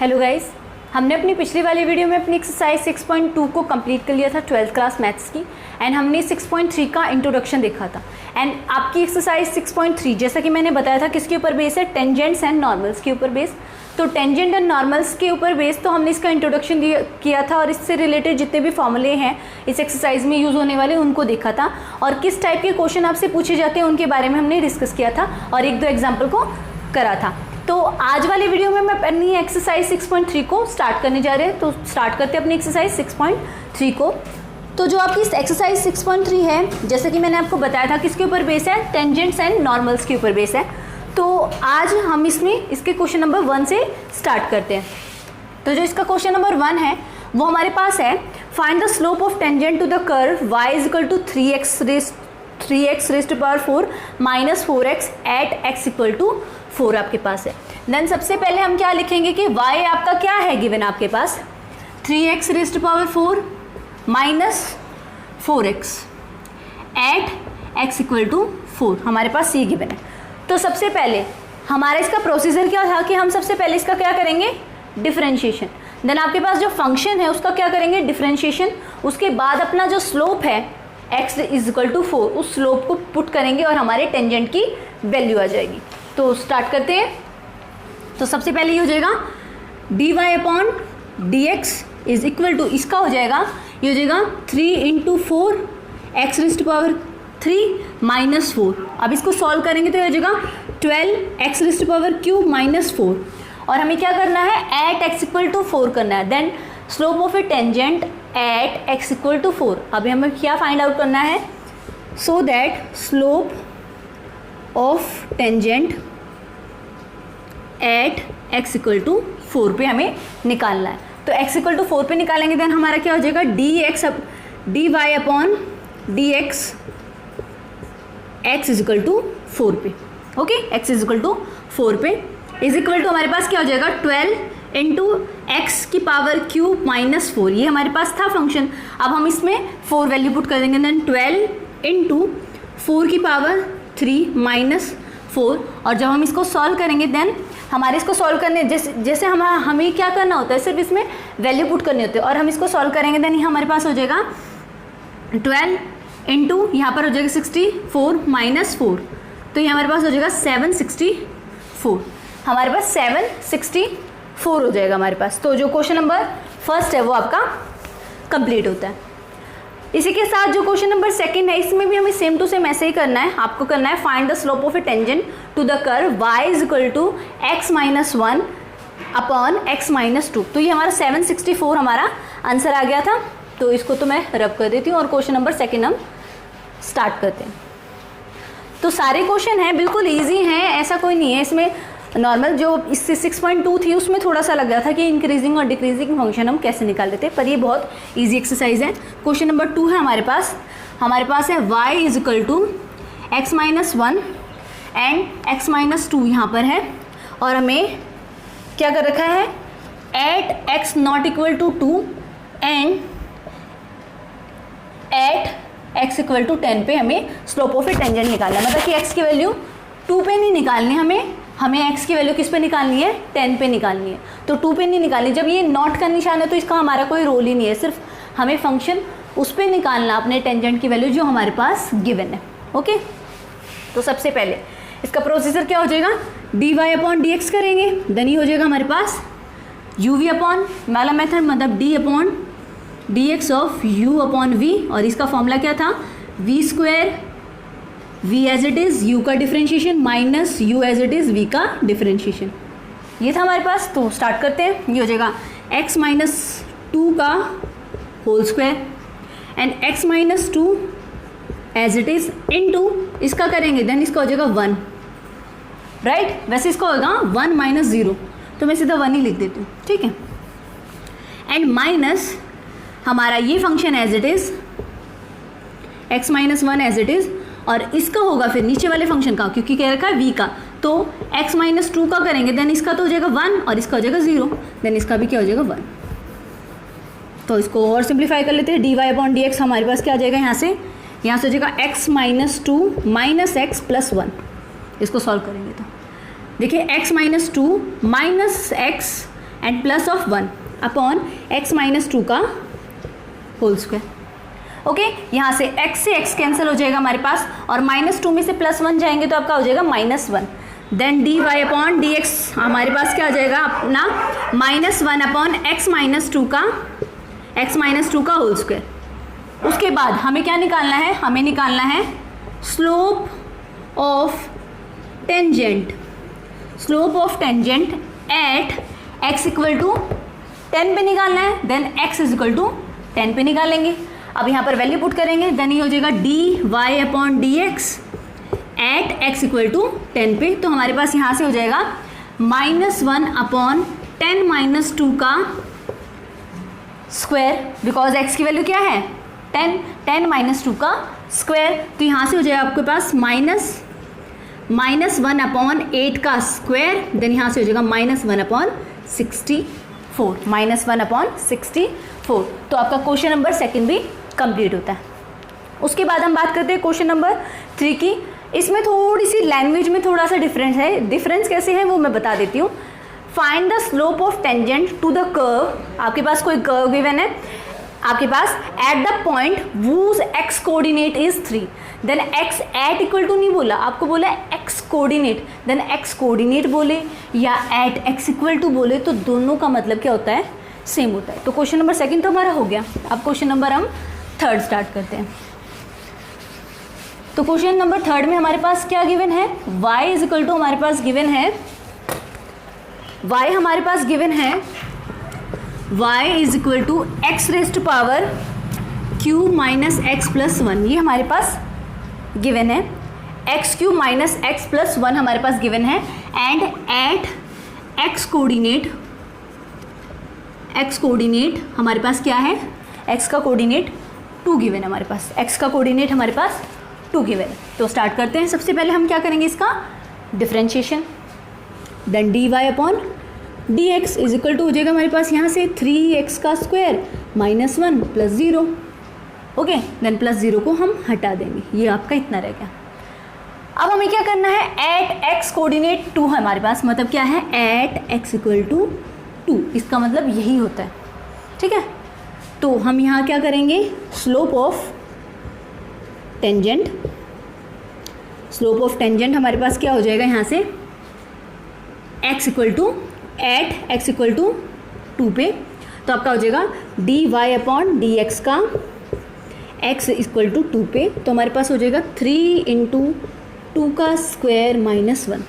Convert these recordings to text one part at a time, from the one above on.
Hello guys, हमने अपनी पिछली वाली वीडियो में अपनी एक्सरसाइज 6.2 को कंप्लीट कर लिया था 12th क्लास मैथ्स की। एंड हमने 6.3 का इंट्रोडक्शन देखा था। एंड आपकी एक्सरसाइज 6.3 जैसा कि मैंने बताया था किसके ऊपर बेस है, टेंजेंट्स एंड नॉर्मल्स के ऊपर बेस। तो टेंजेंट एंड नॉर्मल्स के ऊपर बेस तो हमने इसका इंट्रोडक्शन किया था और इससे रिलेटेड जितने भी फॉर्मूले हैं इस एक्सरसाइज में यूज़ होने वाले उनको देखा था, और किस टाइप के क्वेश्चन आपसे पूछे जाते हैं उनके बारे में हमने डिस्कस किया था और एक दो एग्जाम्पल को करा था। तो आज वाली वीडियो में मैं अपनी एक्सरसाइज 6.3 को स्टार्ट करने जा रहे हैं। तो स्टार्ट करते हैं अपनी एक्सरसाइज 6.3 को। तो जो आपकी एक्सरसाइज 6.3 है, जैसे कि मैंने आपको बताया था किसके ऊपर बेस है, टेंजेंट्स एंड नॉर्मल्स के ऊपर बेस है। तो आज हम इसमें इसके क्वेश्चन नंबर 1 से स्टार्ट करते हैं। तो जो इसका क्वेश्चन नंबर 1 है वो हमारे पास है, find the slope of tangent to the curve y equal to 3x raise to power 4 minus 4x at x equal to 4 आपके पास है। देन सबसे पहले हम क्या लिखेंगे कि y आपका क्या है गिवन आपके पास, 3x raise to power 4 minus 4x at x equal to 4 हमारे पास ये गिवन है। तो सबसे पहले हमारा इसका प्रोसीजर क्या था कि हम सबसे पहले इसका क्या करेंगे, डिफरेंशिएशन। देन आपके पास जो फंक्शन है उसका क्या करेंगे, डिफरेंशिएशन। उसके बाद अपना जो स्लोप है x इज इक्वल टू 4 उस स्लोप को पुट करेंगे और हमारे टेंजेंट की वैल्यू आ जाएगी। तो स्टार्ट करते हैं। तो सबसे पहले ये हो जाएगा dy upon dx is equal to, इसका हो जाएगा ये हो जाएगा 3 into 4 x raise to power 3 minus 4। अब इसको सॉल्व करेंगे तो ये हो जाएगा 12 x raise to power cube minus 4। और हमें क्या करना है, एट एक्स इक्वल टू 4 करना है। Then slope of a tangent at x equal to 4। अभी हमें क्या फाइंड आउट करना है, so that slope of tangent at x equal to 4 पे हमें निकालना है। तो एक्स इक्वल टू 4 पे निकालेंगे देन हमारा क्या हो जाएगा, d y upon d x x is equal to 4 पे। Okay, x is equal to 4 पे इज इक्वल टू हमारे पास क्या हो जाएगा 12 इंटू एक्स की पावर क्यूब माइनस 4। ये हमारे पास था फंक्शन। अब हम इसमें 4 वैल्यू पुट कर देंगे। देन 12 इंटू 4 की पावर 3 माइनस 4। और जब हम इसको सॉल्व करेंगे देन हमारे इसको सॉल्व करने जैसे हमें क्या करना होता है, सिर्फ इसमें वैल्यू पुट करनी होती है। और हम इसको सॉल्व करेंगे देन हमारे पास हो जाएगा 12 इंटू यहाँ पर हो जाएगा 64 माइनस 4। तो ये हमारे पास हो जाएगा 764। हमारे पास 764 हो जाएगा हमारे पास। तो जो क्वेश्चन नंबर फर्स्ट है वो आपका कंप्लीट होता है। इसी के साथ जो क्वेश्चन नंबर सेकंड है इसमें भी हमें सेम टू सेम ऐसे ही करना है। आपको करना है find the slope of a tangent to the curve y is equal to x minus 1 upon x minus 2। तो ये हमारा 764 हमारा आंसर आ गया था। तो इसको तो मैं रब कर देती हूँ और क्वेश्चन नंबर सेकंड हम स्टार्ट करते हैं। तो सारे क्वेश्चन हैं बिल्कुल ईजी हैं, ऐसा कोई नहीं है इसमें। नॉर्मल जो इससे 6.2 थी उसमें थोड़ा सा लग रहा था कि इंक्रीजिंग और डिक्रीजिंग फंक्शन हम कैसे निकाल लेते हैं, पर ये बहुत इजी एक्सरसाइज है। क्वेश्चन नंबर 2 है हमारे पास है y is equal to x minus 1 and x minus 2 यहाँ पर है। और हमें क्या कर रखा है, at x not equal to 2 and at x equal to 10 पे हमें स्लोप ऑफ ए टेंजेंट निकालना है। मतलब कि x की वैल्यू 2 पे नहीं निकालनी, हमें x की वैल्यू किस पे निकालनी है, 10 पे निकालनी है। तो 2 पे नहीं निकालनी। जब ये नॉट का निशान है तो इसका हमारा कोई रोल ही नहीं है, सिर्फ हमें फंक्शन उस पर निकालना अपने टेंजेंट की वैल्यू जो हमारे पास गिवन है। ओके, तो सबसे पहले इसका प्रोसीजर क्या हो जाएगा, d y upon d x करेंगे। देन ये हो जाएगा हमारे पास यू वी अपॉन वाला मेथड, मतलब d upon d x of u upon v. और इसका फॉर्मूला क्या था, v square v as it is u का differentiation minus u as it is v का डिफरेंशिएशन। ये था हमारे पास। तो स्टार्ट करते हैं। ये हो जाएगा x माइनस 2 का whole square and x minus 2 as it is into इसका करेंगे देन इसका हो जाएगा 1, राइट। वैसे इसका होगा 1 माइनस 0, तो मैं सीधा 1 ही लिख देती हूँ, ठीक है। एंड माइनस हमारा ये function as it is x minus 1 as it is, और इसका होगा फिर नीचे वाले फंक्शन का, क्योंकि कह रखा है v का। तो x माइनस 2 का करेंगे देन इसका तो हो जाएगा 1 और इसका हो जाएगा 0, देन इसका भी क्या हो जाएगा 1। तो इसको और सिंप्लीफाई कर लेते हैं। D y upon d x हमारे पास क्या आ जाएगा, यहाँ से हो जाएगा x minus 2 minus x plus 1। इसको सॉल्व करेंगे तो देखिए x minus 2 minus x and plus of 1 upon x minus 2 का होल स्क्वायर। ओके, यहाँ से x कैंसिल हो जाएगा हमारे पास, और -2 में से +1 जाएंगे तो आपका हो जाएगा -1। देन dy अपॉन dx हमारे पास क्या आ जाएगा अपना -1 अपॉन x माइनस 2 का होल स्क्वायर। उसके बाद हमें क्या निकालना है, हमें निकालना है slope of tangent at x equal to 10 पे निकालना है। Then x is equal to 10 पे निकालेंगे। अब यहाँ पर वैल्यू पुट करेंगे, देन ये हो जाएगा dy upon dx at x equal to 10 पे। तो हमारे पास यहाँ से हो जाएगा -1 अपॉन 10 माइनस 2 का स्क्वायर, बिकॉज x की वैल्यू क्या है 10 माइनस 2 का स्क्वायर। तो यहाँ से हो जाएगा आपके पास -1 अपॉन 8 का स्क्वायर। देन यहाँ से हो जाएगा -1 अपॉन 64। तो आपका क्वेश्चन नंबर 2 भी कंप्लीट होता है। उसके बाद हम बात करते हैं क्वेश्चन नंबर 3 की। इसमें थोड़ी सी लैंग्वेज में थोड़ा सा डिफरेंस है। डिफरेंस कैसे है वो मैं बता देती हूँ। Find the slope of tangent to the curve. आपके पास कोई कर्व गिवन है आपके पास at the point whose x coordinate is 3। Then x at equal to नहीं बोला, आपको बोला x coordinate. Then x coordinate बोले या एट x इक्वल टू बोले तो दोनों का मतलब क्या होता है, सेम होता है। तो क्वेश्चन नंबर 2 तो हमारा हो गया। अब क्वेश्चन नंबर हम 3 स्टार्ट करते हैं। तो क्वेश्चन नंबर 3 में हमारे पास क्या गिवन है, y इज इक्वल टू हमारे पास गिवन है y is equal to x raised power q minus x plus 1। ये हमारे पास गिवन है x³ माइनस x प्लस 1 हमारे पास गिवन है। एंड एट x कोऑर्डिनेट हमारे पास क्या है, x का कोऑर्डिनेट 2 गिवन है हमारे पास, x का कोऑर्डिनेट हमारे पास 2 गिवन है। तो स्टार्ट करते हैं। सबसे पहले हम क्या करेंगे, इसका differentiation. Then dy upon dx is equal to हो जाएगा हमारे पास यहाँ से 3x का square minus 1 plus 0। Okay, then plus 0 को हम हटा देंगे, ये आपका इतना रह गया। अब हमें क्या करना है, एट x कोऑर्डिनेट 2 है हमारे पास, मतलब क्या है एट x इक्वल टू 2, इसका मतलब यही होता है। ठीक है, तो हम यहाँ क्या करेंगे, स्लोप ऑफ टेंजेंट हमारे पास क्या हो जाएगा यहाँ से x equal to at x equal to 2 पे। तो आपका हो जाएगा dy अपॉन dx का x इक्वल टू 2 पे। तो हमारे पास हो जाएगा 3 इंटू 2 का स्क्वायर माइनस 1।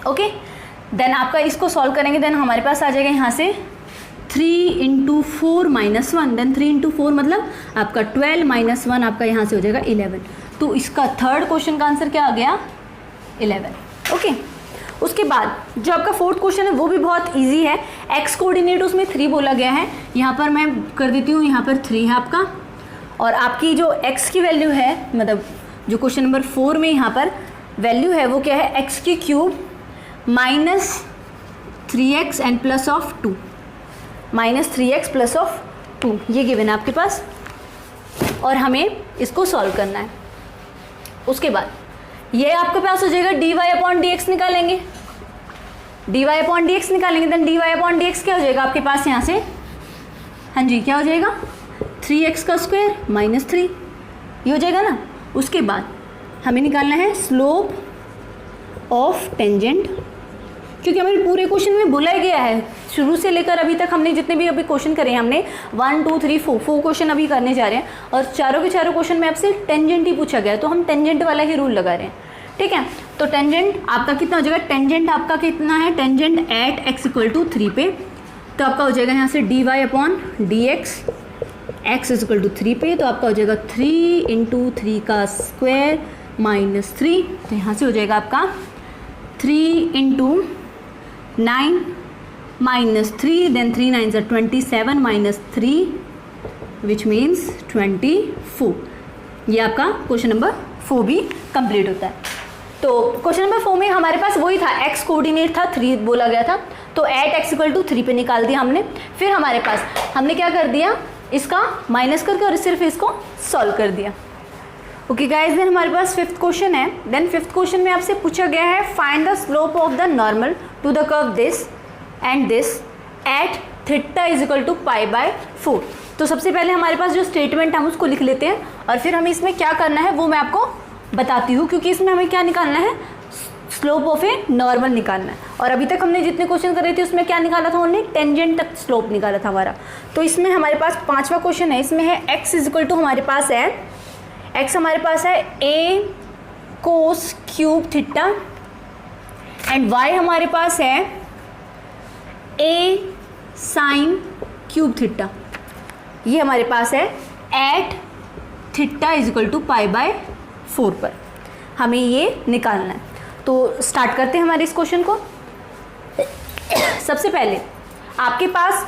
ओके, देन आपका इसको सॉल्व करेंगे, देन हमारे पास आ जाएगा यहाँ से 3 इंटू 4 माइनस 1। देन 3 इंटू 4 मतलब आपका 12 माइनस 1 आपका यहाँ से हो जाएगा 11। तो इसका थर्ड क्वेश्चन का आंसर क्या आ गया, 11। ओके, उसके बाद जो आपका फोर्थ क्वेश्चन है वो भी बहुत इजी है। x कोऑर्डिनेट उसमें 3 बोला गया है, यहाँ पर मैं कर देती हूँ, यहाँ पर 3 है आपका, और आपकी जो x की वैल्यू है, मतलब जो क्वेश्चन नंबर 4 में यहाँ पर वैल्यू है वो क्या है, x³ minus 3x and plus of 2, minus 3x plus of 2, ये गिवन है आपके पास, और हमें इसको सॉल्व करना है। उसके बाद ये आपके पास हो जाएगा dy अपॉन dx निकालेंगे, dy अपॉन dx निकालेंगे। देन dy अपॉन dx क्या हो जाएगा आपके पास यहाँ से, हाँ जी क्या हो जाएगा 3x का स्क्वायर माइनस 3, ये हो जाएगा ना। उसके बाद हमें निकालना है स्लोप ऑफ टेंजेंट, क्योंकि हमें पूरे क्वेश्चन में बोला गया है, शुरू से लेकर अभी तक हमने जितने भी अभी क्वेश्चन करे हैं, हमने 1 2 3 4 क्वेश्चन अभी करने जा रहे हैं, और चारों के चारों क्वेश्चन में आपसे टेंजेंट ही पूछा गया है, तो हम टेंजेंट वाला ही रूल लगा रहे हैं। ठीक है, तो टेंजेंट आपका कितना हो जाएगा, टेंजेंट आपका कितना है, tangent at x equal to 3 पे। तो आपका हो जाएगा यहाँ से dy upon dx x is equal to 3 पे। तो आपका हो जाएगा 3 इंटू 3 का स्क्वायर माइनस 3। तो यहाँ से हो जाएगा आपका 3 into 9 minus 3, then 3 9 27 minus 3 which means 24। ये आपका क्वेश्चन नंबर 4 भी कंप्लीट होता है। तो क्वेश्चन नंबर 4 में हमारे पास वही था, x कोऑर्डिनेट था 3 बोला गया था, तो एट x इक्वल टू 3 पे निकाल दिया हमने। फिर हमारे पास हमने क्या कर दिया, इसका माइनस करके और सिर्फ इसको सॉल्व कर दिया। ओके गाइज, देन हमारे पास 5th क्वेश्चन है। देन 5th क्वेश्चन में आपसे पूछा गया है find the slope of the normal to the curve this and this at theta is equal to π/4। तो सबसे पहले हमारे पास जो स्टेटमेंट है हम उसको लिख लेते हैं और फिर हमें इसमें क्या करना है वो मैं आपको बताती हूँ, क्योंकि इसमें हमें क्या निकालना है, स्लोप ऑफ ए नॉर्मल निकालना है। और अभी तक हमने जितने क्वेश्चन करे थे उसमें क्या निकाला था, हमने टेंजेंट तक स्लोप निकाला था हमारा। तो इसमें हमारे पास 5वां क्वेश्चन है, इसमें है x इज इक्वल टू हमारे पास है, x हमारे पास है a cos cube theta and y हमारे पास है a साइन क्यूब थीटा। ये हमारे पास है at theta is equal to π/4 पर हमें ये निकालना है। तो स्टार्ट करते हैं हमारे इस क्वेश्चन को। सबसे पहले आपके पास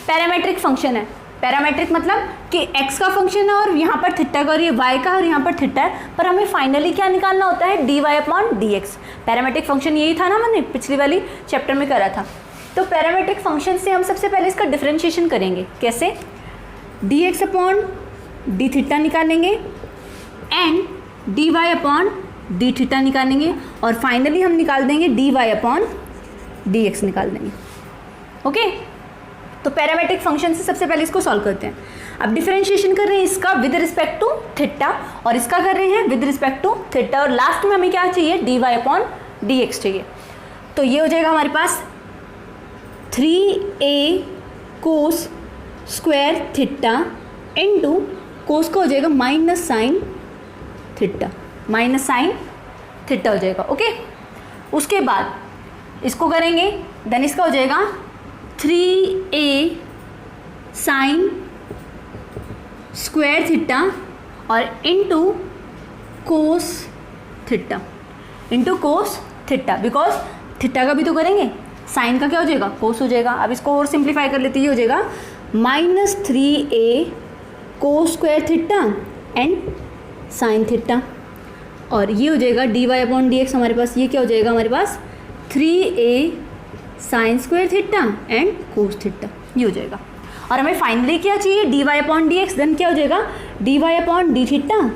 पैरामेट्रिक फंक्शन है, पैरामेट्रिक मतलब कि x का फंक्शन है और यहाँ पर थीटा का, और ये y का और यहाँ पर थीटा है, पर हमें फाइनली क्या निकालना होता है, dy/dx। पैरामेट्रिक फंक्शन यही था ना, मैंने पिछली वाली चैप्टर में करा था। तो पैरामेट्रिक फंक्शन से हम सबसे पहले इसका डिफरेंशिएशन करेंगे, कैसे, dx/d निकालेंगे एंड dy/d निकालेंगे और फाइनली हम निकाल देंगे dy/dx निकाल देंगे। ओके, तो पैरामेट्रिक फंक्शन से सबसे पहले इसको सॉल्व करते हैं। अब डिफरेंशिएशन कर रहे हैं इसका विद रिस्पेक्ट टू थीटा और इसका कर रहे हैं विद रिस्पेक्ट टू थीटा, और लास्ट में हमें क्या चाहिए, dy/dx चाहिए। तो ये हो जाएगा हमारे पास 3a कोस स्क्वायर थीटा इनटू कोस का हो जाएगा minus sine theta, minus sine theta हो जाएगा। ओके, उसके बाद इसको करेंगे, देन इसका हो जाएगा 3a साइन स्क्वायर थीटा और into cos theta, into cos theta, because theta का भी तो करेंगे, साइन का क्या हो जाएगा, कोस हो जाएगा। अब इसको और सिंप्लीफाई कर लेते, ये हो जाएगा -3a cos square theta and sine theta, और ये हो जाएगा dy/dx हमारे पास, ये क्या हो जाएगा हमारे पास 3a sine square theta and cos theta, ये हो जाएगा। और हमें फाइनली क्या चाहिए, dy/dx, देन क्या हो जाएगा dy/d theta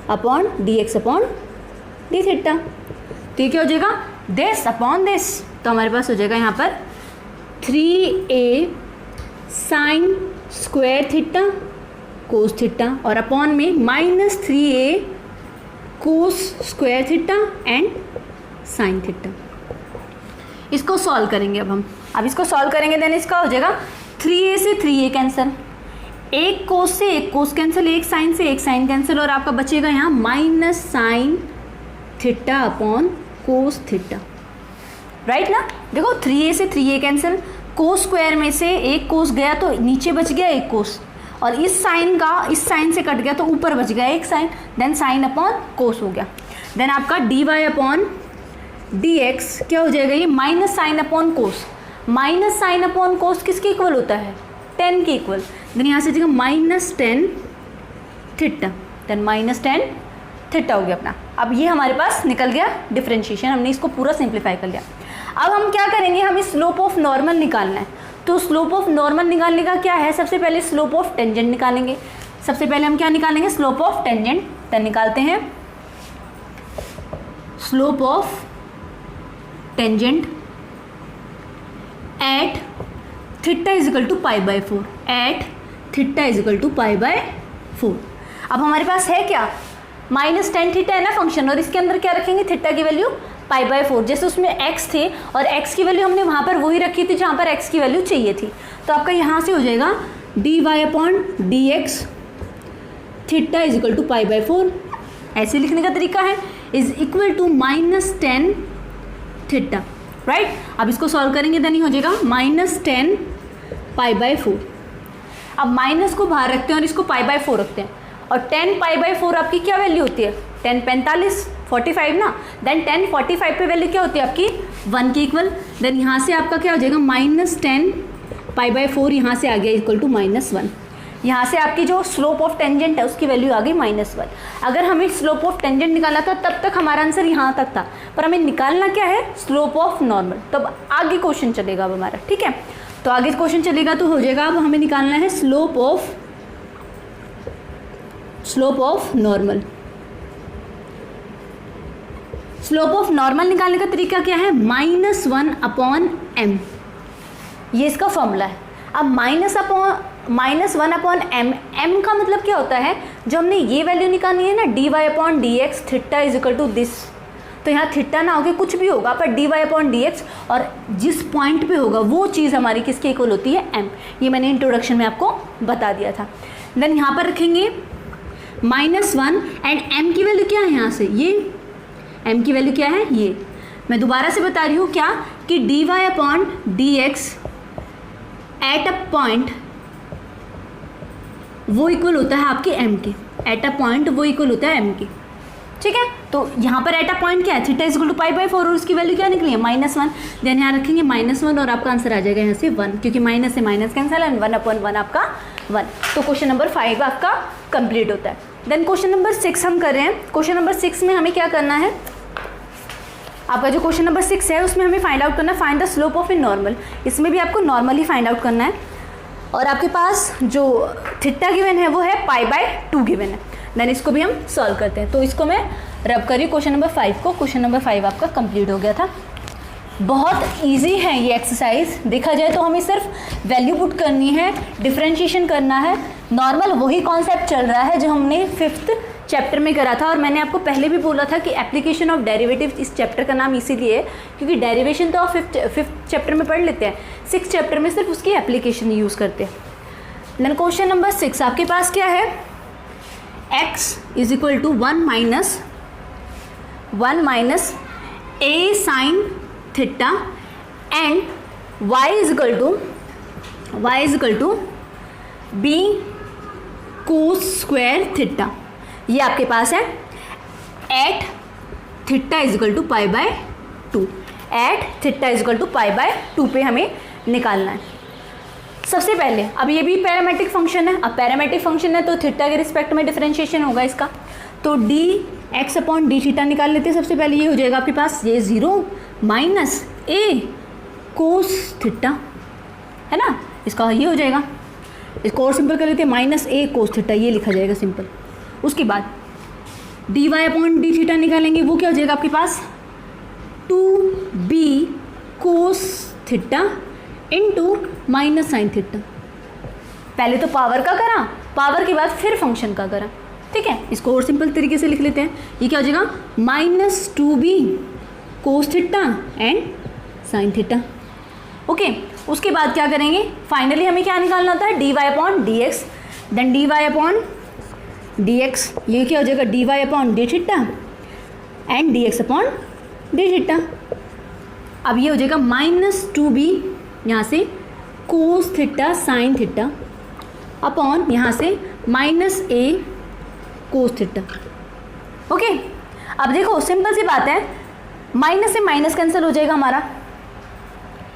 upon dx/d theta. तो ये क्या हो जाएगा, दिस अपॉन दिस, तो हमारे पास हो जाएगा यहाँ पर 3a sine square theta cos theta और अपॉन में -3a cos square theta and sine theta. इसको सॉल्व करेंगे अब इसको सॉल्व करेंगे, देन इसका हो जाएगा 3a से 3a कैंसिल, एक कोस से एक कोस कैंसिल, एक साइन से एक साइन कैंसिल, और आपका बचेगा यहाँ minus sine theta upon cos theta, right ना। देखो 3a से 3a कैंसिल, कोस स्क्वायर में से एक कोस गया तो नीचे बच गया एक कोस, और इस साइन से कट गया तो ऊपर बच गया एक sine, then sine upon cos हो गया। देन आपका dy/dx क्या हो जाएगा, ये minus sine upon cos, minus sine upon cos किसके इक्वल होता है, 10 के इक्वल, देन यहाँ से जाएगा -10 थीटा, देन -10 थीटा हो गया अपना। अब ये हमारे पास निकल गया डिफरेंशिएशन, हमने इसको पूरा सिंप्लीफाई कर लिया। अब हम क्या करेंगे, हमें स्लोप ऑफ नॉर्मल निकालना है। तो स्लोप ऑफ नॉर्मल निकालने का क्या है, सबसे पहले स्लोप ऑफ टेंजेंट निकालेंगे। सबसे पहले हम क्या निकालेंगे, स्लोप ऑफ टेंजेंट, तो निकालते हैं slope of tangent at theta is equal to π/4, at theta is equal to π/4। अब हमारे पास है क्या, -10 थीटा है ना फंक्शन, और इसके अंदर क्या रखेंगे, थीटा की वैल्यू π/4, जैसे उसमें x थे और x की वैल्यू हमने वहाँ पर वही रखी थी जहाँ पर x की वैल्यू चाहिए थी। तो आपका यहाँ से हो जाएगा dy/dx theta is equal to π/4, ऐसे लिखने का तरीका है, is equal to -10 theta, right. अब इसको सॉल्व करेंगे, देन ही हो जाएगा -10 π/4। अब माइनस को बाहर रखते हैं और इसको π/4 रखते हैं, और 10 π/4 आपकी क्या वैल्यू होती है, 10 45 45 ना, देन 10 45 पे वैल्यू क्या होती है आपकी 1 की इक्वल, देन यहाँ से आपका क्या हो जाएगा -10 π/4, यहाँ से आ गया इक्वल टू -1। यहाँ से आपकी जो स्लोप ऑफ टेंजेंट है उसकी वैल्यू आ गई -1। अगर हमें स्लोप ऑफ टेंजेंट निकालना था तब तक हमारा आंसर यहाँ तक था, पर हमें निकालना क्या है, स्लोप ऑफ नॉर्मल। तो अब आगे क्वेश्चन चलेगा अब हमारा, ठीक है। तो आगे क्वेश्चन चलेगा तो हो जाएगा, अब हमें निकालना है slope of normal. Slope of normal निकालने का तरीका क्या है, -1/m। ये इसका फॉर्मूला है। अब -1/m, m का मतलब क्या होता है, जो हमने ये वैल्यू निकालनी है ना dy/dx theta is equal to this, तो यहाँ थीटा ना होके कुछ भी होगा पर dy/dx, और जिस पॉइंट पे होगा वो चीज़ हमारी किसके इक्वल होती है, m। ये मैंने इंट्रोडक्शन में आपको बता दिया था। देन यहाँ पर रखेंगे -1 एंड m की वैल्यू क्या है, यहाँ से ये m की वैल्यू क्या है, ये मैं दोबारा से बता रही हूँ क्या, कि dy/dx एट अ पॉइंट वो इक्वल होता है आपके m के, एट अ पॉइंट वो इक्वल होता है m के, ठीक है। तो यहाँ पर एट अ पॉइंट क्या है, थीटा इज इक्वल टू π/4 और उसकी वैल्यू क्या निकली है, -1। देन यहाँ रखेंगे -1 और आपका आंसर आ जाएगा यहाँ से 1, क्योंकि माइनस से माइनस कैंसिल एंड 1/1 आपका 1। तो क्वेश्चन नंबर 5 आपका कंप्लीट होता है। देन क्वेश्चन नंबर 6 हम कर रहे हैं। क्वेश्चन नंबर 6 में हमें क्या करना है, आपका जो क्वेश्चन नंबर 6 है उसमें हमें फाइंड आउट करना है find the slope of a normal. इसमें भी आपको नॉर्मल ही फाइंड आउट करना है, और आपके पास जो थीटा गिवन है वो है π/2 गिवन है। देन इसको भी हम सॉल्व करते हैं। तो इसको मैं रब करी क्वेश्चन नंबर 5 को। क्वेश्चन नंबर 5 आपका कंप्लीट हो गया था। बहुत इजी है ये एक्सरसाइज, देखा जाए तो हमें सिर्फ वैल्यू पुट करनी है, डिफरेंशिएशन करना है। नॉर्मल वही कॉन्सेप्ट चल रहा है जो हमने 5th चैप्टर में करा था, और मैंने आपको पहले भी बोला था कि एप्लीकेशन ऑफ डेरिवेटिव इस चैप्टर का नाम इसीलिए है क्योंकि डेरिवेशन तो आप 5th चैप्टर में पढ़ लेते हैं, 6th चैप्टर में सिर्फ उसकी एप्लीकेशन यूज़ करते हैं। देन क्वेश्चन नंबर 6 आपके पास क्या है, x is equal to 1 minus a sine theta and y is equal to b cos square theta. ये आपके पास है at theta is equal to π/2, at theta is equal to π/2 पे हमें निकालना है। सबसे पहले अब ये भी पैरामेट्रिक फंक्शन है, अब पैरामेट्रिक फंक्शन है तो थीटा के रिस्पेक्ट में डिफरेंशिएशन होगा इसका, तो dx/d थीटा निकाल लेते हैं। सबसे पहले ये हो जाएगा आपके पास ये 0 माइनस a कोस थीटा, है ना, इसका ये हो जाएगा। इसको और सिंपल कर लेते हैं, -a कोस थीटा, ये लिखा जाएगा सिंपल। उसके बाद dy/d थीटा निकालेंगे, वो क्या हो जाएगा आपके पास 2b cos theta into minus sine theta. पहले तो पावर का करा, पावर के बाद फिर फंक्शन का करा, ठीक है। इसको और सिंपल तरीके से लिख लेते हैं, ये क्या हो जाएगा -2b cos theta and sine theta. Okay, उसके बाद क्या करेंगे, फाइनली हमें क्या निकालना होता है dy/dx। देन dy/dx ये क्या हो जाएगा dy/d theta and dx/d theta. अब ये हो जाएगा -2b यहाँ से cos theta sine theta upon यहाँ से -a कोस थीटा। ओके, अब देखो सिंपल सी बात है, माइनस से माइनस कैंसिल हो जाएगा हमारा,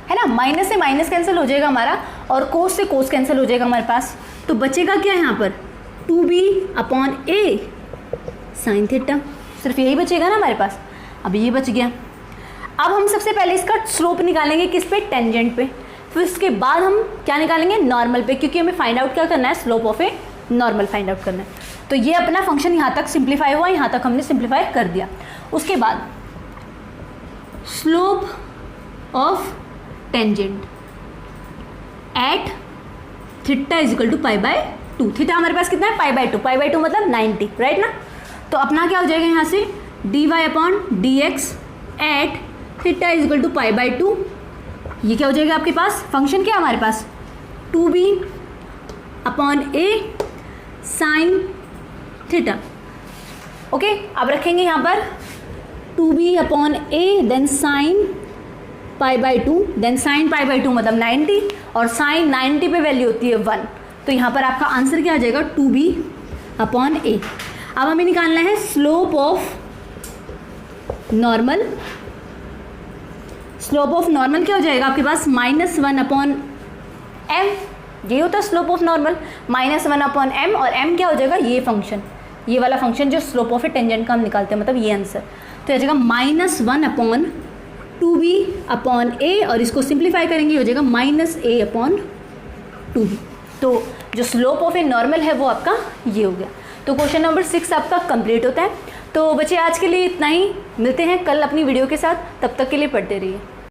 है ना, माइनस से माइनस कैंसिल हो जाएगा हमारा, और कोस से कोस कैंसिल हो जाएगा हमारे पास। तो बचेगा क्या यहाँ पर 2b/a साइन थीटा, सिर्फ यही बचेगा ना हमारे पास। अब ये बच गया। अब हम सबसे पहले इसका स्लोप निकालेंगे किस पे, टेंजेंट पे। फिर उसके बाद हम क्या निकालेंगे, नॉर्मल पे, क्योंकि हमें फाइंड आउट क्या करना है, slope of a normal find out करना है। तो ये अपना फंक्शन यहाँ तक सिंप्लीफाई हुआ, यहाँ तक हमने सिंप्लीफाई कर दिया। उसके बाद slope of tangent at theta is equal to π/2। Theta हमारे पास कितना है π/2, π/2 मतलब 90, राइट ना। तो अपना क्या हो जाएगा यहाँ से dy/dx at theta is equal to π/2। ये क्या हो जाएगा आपके पास, फंक्शन क्या है हमारे पास 2b/a साइन थीटा। ओके, अब रखेंगे यहाँ पर 2b/a then sign π/2, then sign π/2 मतलब 90, और साइन 90 पे वैल्यू होती है 1। तो यहाँ पर आपका आंसर क्या आ जाएगा 2b/a। अब हमें निकालना है slope of normal. Slope of normal क्या हो जाएगा आपके पास -1/m, ये होता है स्लोप ऑफ नॉर्मल, -1/m, और m क्या हो जाएगा ये फंक्शन, ये वाला फंक्शन जो स्लोप ऑफ ए टेंजेंट का हम निकालते हैं, मतलब ये आंसर। तो हो जाएगा -1/2b/a, और इसको सिंप्लीफाई करेंगे हो जाएगा -a/2b। तो जो स्लोप ऑफ ए नॉर्मल है वो आपका ये हो गया। तो क्वेश्चन नंबर 6 आपका कंप्लीट होता है। तो बच्चे आज के लिए इतना ही, मिलते हैं कल अपनी वीडियो के साथ, तब तक के लिए पढ़ते रहिए।